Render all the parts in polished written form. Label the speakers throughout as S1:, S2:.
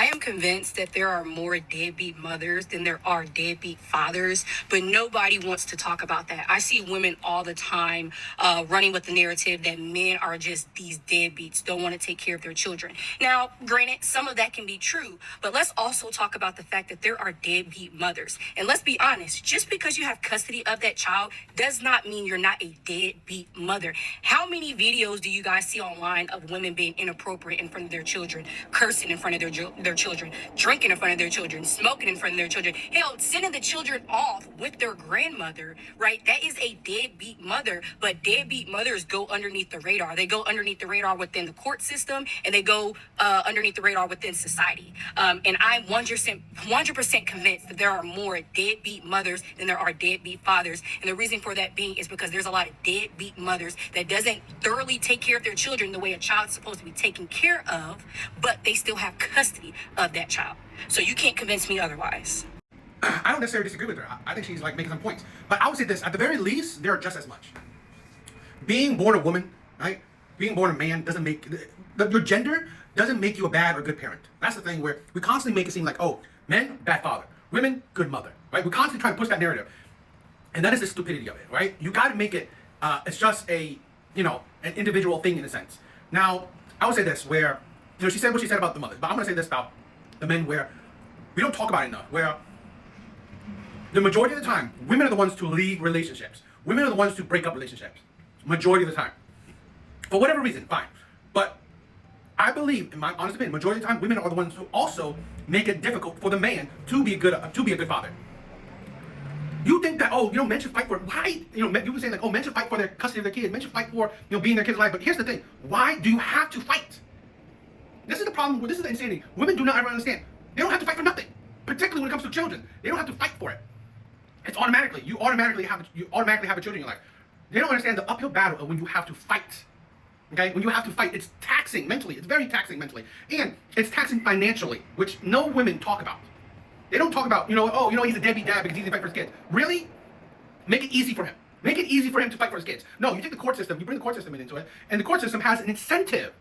S1: I am convinced that there are more deadbeat mothers than there are deadbeat fathers, but nobody wants to talk about that. I see women all the time running with the narrative that men are just these deadbeats, don't want to take care of their children. Now, granted, some of that can be true, but let's also talk about the fact that there are deadbeat mothers. And let's be honest, just because you have custody of that child does not mean you're not a deadbeat mother. How many videos do you guys see online of women being inappropriate in front of their children, cursing in front of their children, drinking in front of their children, smoking in front of their children, hell, sending the children off with their grandmother, right? That is a deadbeat mother, but deadbeat mothers go underneath the radar. They go underneath the radar within the court system, and they go underneath the radar within society. And I'm 100% convinced that there are more deadbeat mothers than there are deadbeat fathers. And the reason for that being is because there's a lot of deadbeat mothers that doesn't thoroughly take care of their children the way a child's supposed to be taken care of, but they still have custody of that child. So you can't convince me otherwise.
S2: I don't necessarily disagree with her. I think she's like making some points. But I would say this, at the very least, they're just as much. Being born a woman, right? Being born a man doesn't make, your gender doesn't make you a bad or good parent. That's the thing where we constantly make it seem like, oh, men, bad father. Women, good mother, right? We constantly try to push that narrative. And that is the stupidity of it, right? You got to make it, it's just a, an individual thing in a sense. Now, I would say this, where, she said what she said about the mothers, but I'm going to say this about the men where we don't talk about it enough, where the majority of the time, women are the ones to leave relationships. Women are the ones to break up relationships. Majority of the time. For whatever reason, fine. But I believe, in my honest opinion, majority of the time, women are the ones who also make it difficult for the man to be a good father. You think that, men should fight for, why, you were saying like, men should fight for their custody of their kids, men should fight for, being their kids' life. But here's the thing, why do you have to fight? This is the problem, this is the insanity. Women do not ever understand. They don't have to fight for nothing, particularly when it comes to children. They don't have to fight for it. It's automatically, you automatically have a children in your life. They don't understand the uphill battle of when you have to fight. Okay, when you have to fight, it's taxing mentally. It's very taxing mentally, and it's taxing financially, which no women talk about. They don't talk about, he's a deadbeat dad because he didn't fight for his kids. Really? Make it easy for him. Make it easy for him to fight for his kids. No, you take the court system, you bring the court system into it, and the court system has an incentive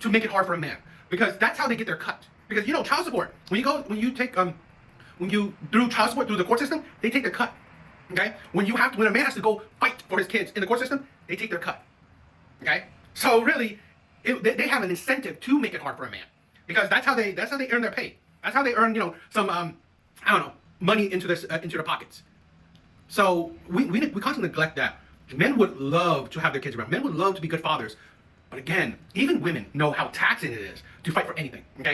S2: to make it hard for a man, because that's how they get their cut. Because child support, when you do child support through the court system, they take their cut. Okay? When a man has to go fight for his kids in the court system, they take their cut. Okay? So really, they have an incentive to make it hard for a man, because that's how they earn their pay. That's how they earn, some money into their pockets. So we constantly neglect that. Men would love to have their kids around. Men would love to be good fathers. But again, even women know how taxing it is to fight for anything. Okay?